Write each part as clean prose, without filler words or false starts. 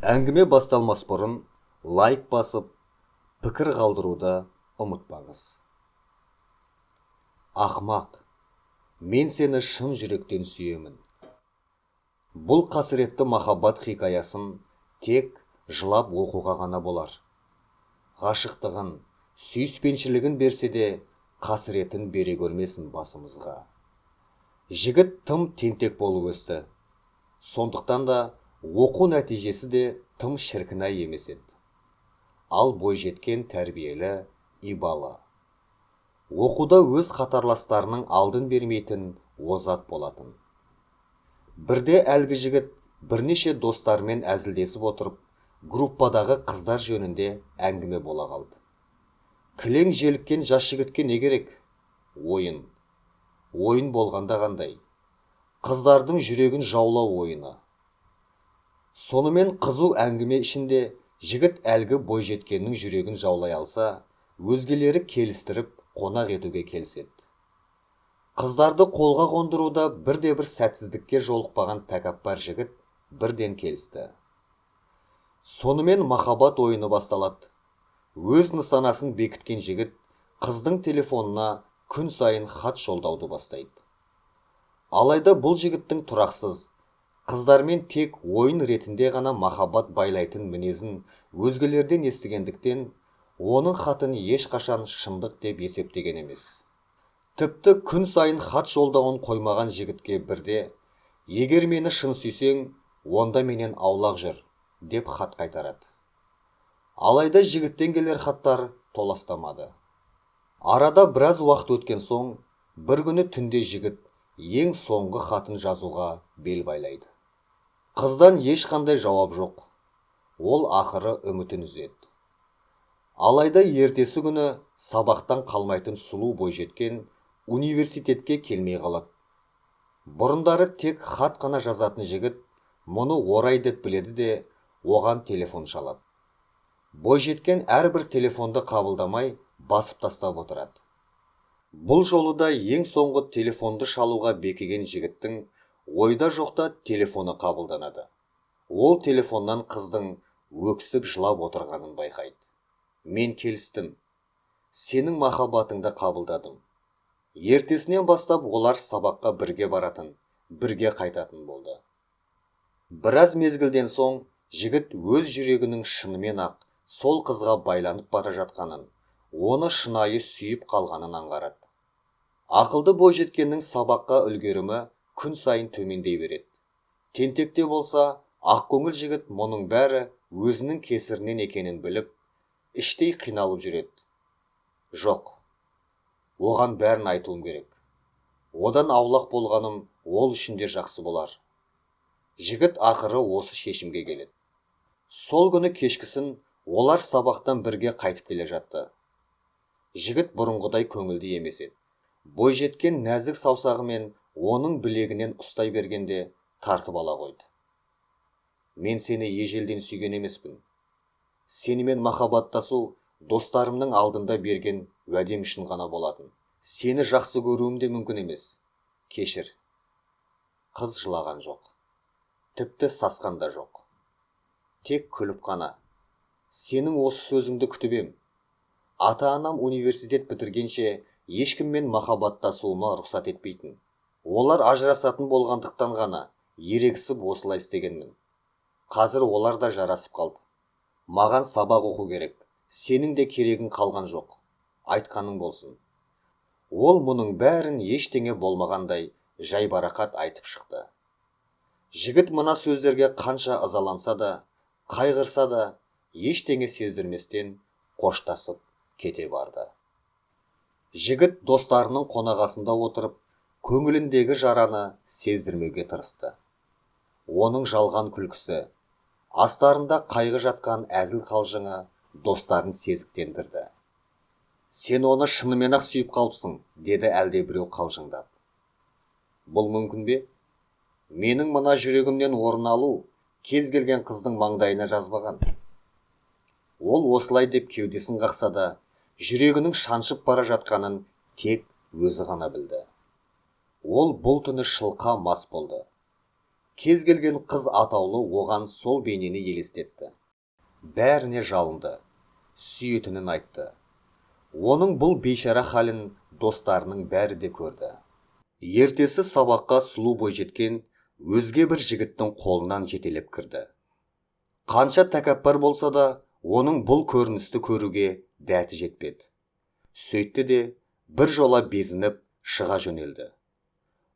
Әңгіме басталмас бұрын лайк басып, пікір қалдыруды ұмытпаңыз. Ақмақ, мен сені шын жүректен сүйемін. Бұл қасіретті махаббат хикаясын тек жылап оқуға ғана болар. Ғашықтығын, сүйіспеншілігін берсе де, қасіретін бере көрмесін басымызға. Жігіт тым тентек болып өсті. Сондықтан да оқу нәтижесі де тым шіркінай емес еді. Ал бойжеткен тәрбиелі, ибалы. Оқуда өз қатарластарының алдын бермейтін озат болатын. Бірде әлгі жігіт бірнеше достарымен әзілдесіп отырып, группадағы қыздар жөнінде әңгіме бола қалды. Кілең желіккен жас жігітке не керек? Ойын. Ойын болғанда қандай? Қыздардың жүрегін жаулау ойыны. Сонымен қызу әңгіме ішінде жігіт әлгі бойжеткеннің жүрегін жаулай алса, өзгелері келістіріп қонақ етуге келіседі. Қыздарды қолға қондыруда бірде-бір сәтсіздікке жолықпаған тәкаппар жігіт бірден келісті. Сонымен махаббат ойыны басталады. Өз нысанасын бекіткен жігіт қыздың телефонына күн сайын хат жолдауды бастайды. Алайда бұл жігіттің тұрақсыз, қыздармен тек ойын ретінде ғана махаббат байлайтын мінезін өзгелерден естігендіктен, оның хатын ешқашан шындық деп есептеген емес. Тіпті күн сайын хат жолдауын қоймаған жігітке бірде, егер мені шын сүйсең, онда менен аулақ жүр, деп хат қайтарады. Алайда жігіттен келер хаттар толастамады. Арада біраз уақыт өткен соң, бір күні түнде жігіт ең соңғы хатын жазуға бел байлайды. Қыздан ешқандай жауап жоқ. Ол ақыры үмітін үзеді. Алайда ертесі күні сабақтан қалмайтын сұлу бойжеткен университетке келмей қалады. Бұрындары тек хат қана жазатын жігіт мұны орай деп біледі де, оған телефон шалады. Бойжеткен әрбір телефонды қабылдамай басып тастап отырады. Бұл жолы да ең соңғы телефонды шалуға бекіген жігіттің ойда жоқта телефоны қабылданады. Ол телефоннан қыздың өксіп жылап отырғанын байқайды. Мен келістім. Сенің махаббатыңды қабылдадым. Ертесінен бастап олар сабаққа бірге баратын, бірге қайтатын болды. Біраз мезгілден соң жігіт өз жүрегінің шынымен ақ сол қызға байланып бара жатқанын, оны шынайы сүйіп қалғанын аңғарады. Ақылды бойжеткеннің сабаққа үлгерімі күн сайын төмендей береді. Тентекте болса, ақкөңіл жігіт мұның бәрі өзінің кесірінен екенін біліп, іштей қиналып жүреді. Жоқ, оған бәрін айтуым керек. Одан аулақ болғаным ол үшін де жақсы болар. Жігіт ақыры осы шешімге келеді. Сол күні кешкісін олар сабақтан бірге қайтып келе жатты. Жігіт бұрынғыдай көңілді емес еді. Бойжеткен нәзік саусағымен оның білегінен ұстай бергенде тартып ала қойды. Мен сені ежелден сүйген емеспін. Сенімен махаббаттасу достарымның алдында берген уәдем үшін ғана болатын. Сені жақсы көруім де мүмкін емес. Кешір. Қыз жылаған жоқ. Тіпті сасқан да жоқ. Тек күліп қана. Сенің осы сөзіңді күтіп ем. Ата-анам университет бітіргенше ешкіммен махаббаттасуыма рұқсат етпейтін. Олар ажырасатын болғандықтан ғана ерегісіп осылай істегенмін. Қазір олар да жарасып қалды. Маған сабақ оқу керек. Сенің де керегің қалған жоқ. Айтқаның болсын. Ол мұның бәрін ештеңе болмағандай жайбарақат айтып шықты. Жігіт мына сөздерге қанша ызаланса да, қайғырса да, ештеңе сездірместен қоштасып кете барды. Жігіт достарының қонағасында отырып, көңіліндегі жараны сездірмеуге тырысты. Оның жалған күлкісі, астарында қайғы жатқан әзіл қалжыңы достарын сезіктендірді. Сен оны шынымен ақ сүйіп қалыпсың, деді әлде біреу қалжыңдап. Бұл мүмкін бе? Менің мына жүрегімнен орын алу кез келген қыздың маңдайына жазбаған. Ол осылай деп кеудесін қақса да, жүрегінің шаншып бара жатқанын тек өзі ғана білді. Ол бұл түні шылқа мас болды. Кез келген қыз атаулы оған сол бейнені елестетті. Бәріне жалынды, сүйетінін айтты. Оның бұл бейшара халін достарының бәрі де көрді. Ертесі сабаққа сұлу бойжеткен өзге бір жігіттің қолынан жетелеп кірді. Қанша тәкаппар болса да, оның бұл көріністі көруге дәті жетпеді. Сөйтті де бір жола безініп шыға жөнелді.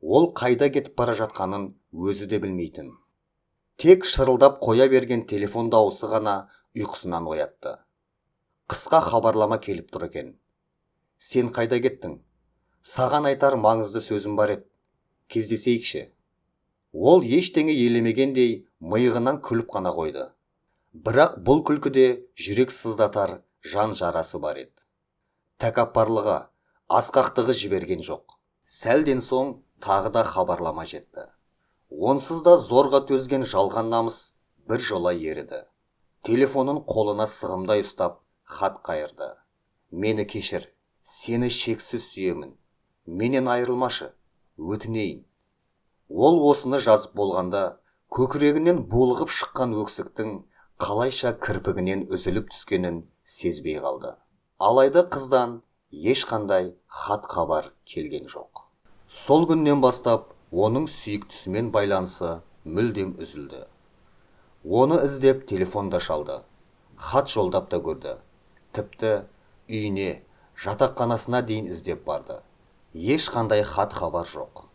Ол қайда кетіп бара жатқанын өзі де білмейтін. Тек шырылдап қоя берген телефон дауысы ғана ұйқысынан оятты. Қысқа хабарлама келіп тұр екен. Сен қайда кеттің? Саған айтар маңызды сөзім бар еді. Кездесейікші. Ол ештеңе елемегендей миығынан күліп қана қойды. Бірақ бұл күлкіде жүрек сыздатар жан жарасы бар еді. Тәкаппарлығы, асқақтығы жіберген жоқ. Сәлден соң тағы да хабарлама жетті. Онсыз да зорға төзген жалған намыс бір жола еріді. Телефонын қолына сығымдай ұстап, хат қайырды. Мені кешір, сені шексіз сүйемін. Менен айырылмашы, өтінейін. Ол осыны жазып болғанда, көкірегінен булығып шыққан өксіктің қалайша кірпігінен үзіліп түскенін сезбей қалды. Алайда қыздан ешқандай хат хабар келген жоқ. Сол күннен бастап оның сүйіктісімен байланысы мүлдем үзілді. Оны іздеп телефонда шалды. Хат жолдап та көрді. Тіпті үйіне, жатақханасына дейін іздеп барды. Ешқандай хат хабар жоқ.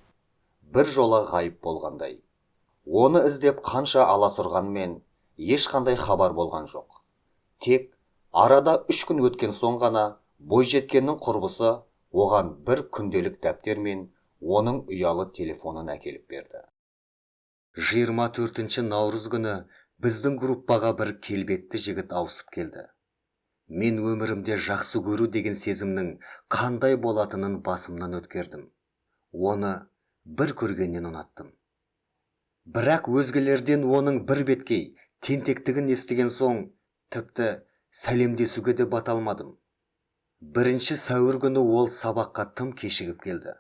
Бір жола ғайып болғандай. Оны іздеп қанша аласұрғанмен ешқандай хабар болған жоқ. Тек арада 3 күн өткен соң ғана бойжеткеннің құрбысы оған бір күнделік дәптер мен оның ұялы телефонын әкеліп берді. 24 наурыз күні біздің группаға бір келбетті жігіт ауысып келді. Мен өмірімде жақсы көру деген сезімнің қандай болатынын басымнан өткердім. Оны бір көргеннен ұнаттым. Бірақ өзгелерден оның бір беткей тентектігін естіген соң тіпті сәлемдесуге де бата алмадым. 1 сәуір күні ол сабаққа тым кешігіп келді.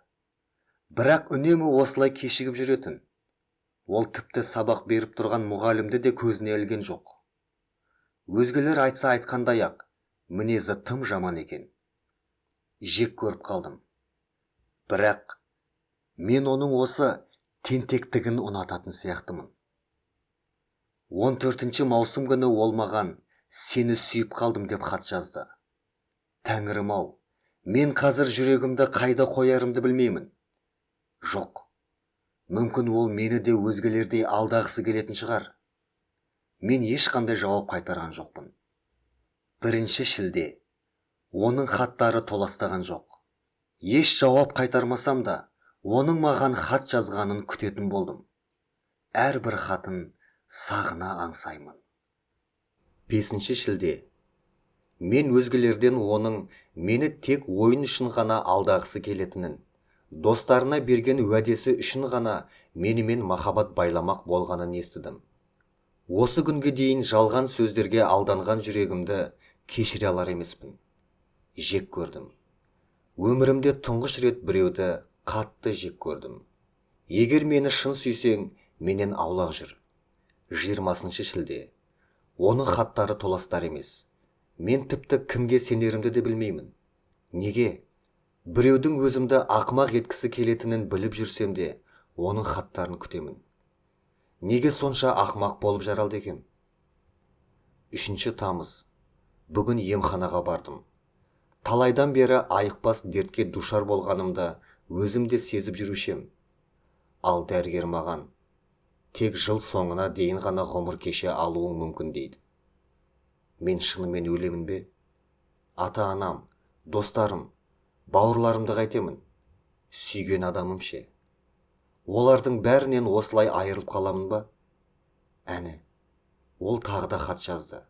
Бірақ үнемі осылай кешігіп жүретін. Ол тіпті сабақ беріп тұрған мұғалімді де көзіне ілген жоқ. Өзгелер айтса айтқандай-ақ, мінезі тым жаман екен. Жек көріп қалдым. Бірақ мен оның осы тентектігін ұнататын сияқтымын. 14 маусым күні ол маған сені сүйіп қалдым деп хат жазды. Тәңірім-ау, мен қазір жүрегімді қайда қоярымды білмеймін. Жоқ, мүмкін ол мені де өзгелердей алдағысы келетін шығар. Мен ешқандай жауап қайтарған жоқпын. 1 шілде. Оның хаттары толастаған жоқ. Еш жауап қайтармасам да, оның маған хат жазғанын күтетін болдым. Әрбір хатын сағына аңсаймын. 5 шілде. Мен өзгелерден оның мені тек ойын үшін ғана алдағысы келетінін, достарына берген уәдесі үшін ғана менімен махаббат байламақ болғанын естідім. Осы күнге дейін жалған сөздерге алданған жүрегімді кешіре алар емеспін. Жек көрдім. Өмірімде тұңғыш рет біреуді қатты жек көрдім. Егер мені шын сүйсең, менен аулақ жүр. 20 шілде. Оның хаттары толастар емес. Мен тіпті кімге сенерімді де білмеймін. Неге? Біреудің өзімді ақымақ еткісі келетінін біліп жүрсем де, оның хаттарын күтемін. Неге сонша ақымақ болып жаралды екем? 3 тамыз. Бүгін емханаға бардым. Талайдан бері айықпас дертке душар болғанымда өзім де сезіп жүрушем. Ал дәрігер маған тек жыл соңына дейін ғана ғұмыр кеше алуың мүмкін дейді. Мен шынымен өлемін бе? Ата-анам, достарым, бауырларымды қайтемін. Сүйген адамым ше. Олардың бәрінен осылай айырылып қаламын ба? Әне, ол тағы да хат жазды.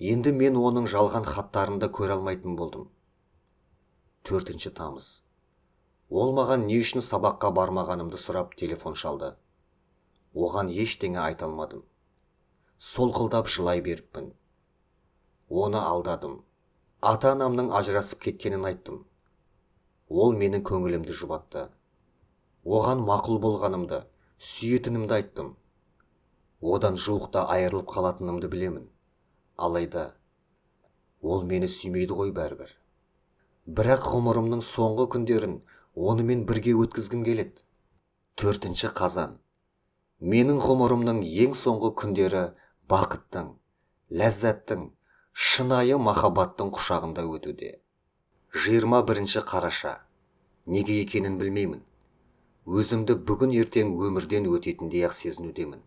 Енді мен оның жалған хаттарында көре алмайтын болдым. 4 тамыз. Ол маған не үшін сабаққа бармағанымды сұрап телефон шалды. Оған ештеңе айта алмадым. Солқылдап жылай беріппін. Оны алдадым. Ата-анамның ажырасып кеткенін айттым. Ол менің көңілімді жұбатты. Оған мақұл болғанымды, Сүйетінімді айттым. Одан жуықта айырылып қалатынымды білемін. Алайда ол мені сүймейді ғой бәрібір. Бірақ ғұмырымның соңғы күндерін онымен бірге өткізгім келеді. 4 қазан. Менің ғұмырымның ең соңғы күндері бақыттың, ләззаттың, шынайы махаббаттың құшағында өтуде. 21 қараша. Неге екенін білмеймін. Өзімді бүгін ертең өмірден өтетіндей ақ сезінудемін.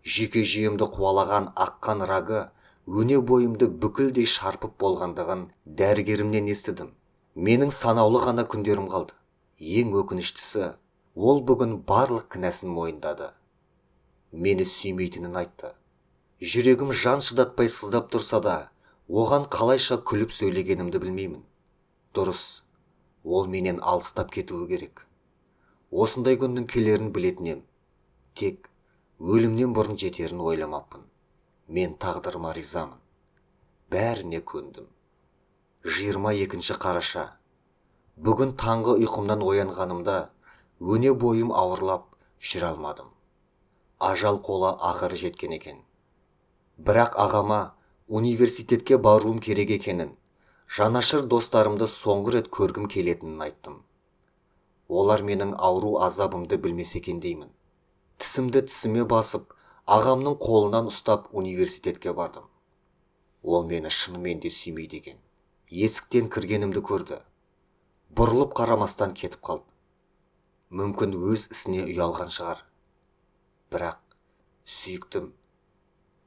Жүйке жүйемді қуалаған аққан рагы өне бойымды бүкілдей шарпып болғандығын дәрігерімнен естідім. Менің санаулы ғана күндерім қалды. Ең өкініштісі, ол бүгін барлық кінәсін мойындады. Мені сүймейтінін айтты. Жүрегім жан шыдатпай сыздап тұрса да, оған қалайша күліп сөйлегенімді білмеймін. Дұрыс, ол менен алыстап кетуі керек. Осындай күннің келерін білетінем. Тек өлімнен бұрын жетерін ойламаппын. Мен тағдырыма ризамын. Бәріне көндім. 22 қараша. Бүгін таңғы ұйқымнан оянғанымда өне бойым ауырлап жүре алмадым. Ажал қолы ақыры жеткен екен. Бірақ ағама университетке баруым керек екенін, жанашыр достарымды соңғы рет көргім келетінін айттым. Олар менің ауру азабымды білмесе екен деймін. Тісімді тісіме басып, ағамның қолынан ұстап университетке бардым. Ол мені шынымен де сүймейді екен. Есіктен кіргенімді көрді. Бұрылып қарамастан кетіп қалды. Мүмкін өз ісіне ұялған шығар. Бірақ, сүйіктім,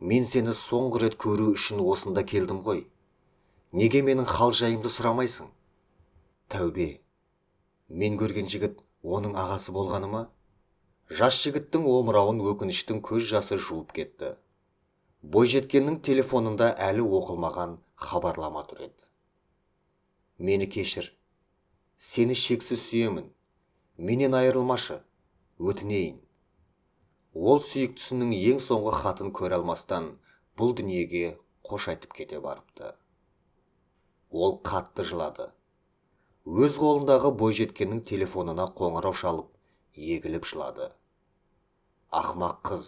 мен сені соңғы рет көру үшін осында келдім ғой. Неге менің хал жайымды сұрамайсың? Тәубе, мен көрген жігіт оның ағасы болғаны ма? Жас жігіттің омырауын өкініштің көз жасы жуып кетті. Бойжеткеннің телефонында әлі оқылмаған хабарлама тұр еді. Мені кешір. Сені шексіз сүйемін. Менен айырылмашы. Өтінейін. Ол сүйіктісінің ең соңғы хатын көре алмастан бұл дүниеге қош айтып кете барыпты. Ол қатты жылады. Өз қолындағы бойжеткеннің телефонына қоңырау шалып, егіліп жылады. Ақмақ қыз,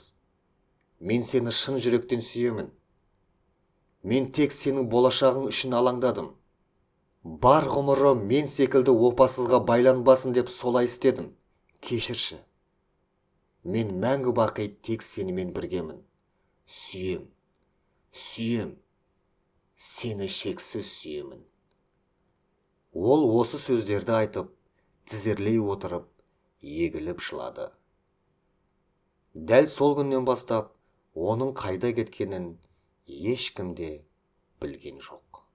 мен сені шын жүректен сүйемін. Мен тек сенің болашағың үшін алаңдадым. Бар ғұмыры мен секілді опасызға байланбасын деп солай істедім. Кешірші. Мен мәңгі бақи тек сенімен біргемін. Сүйем. Сені шексіз сүйемін. Ол осы сөздерді айтып, тізерлей отырып, егіліп жылады. Дәл сол күннен бастап, оның қайда кеткенін ешкім де білген жоқ.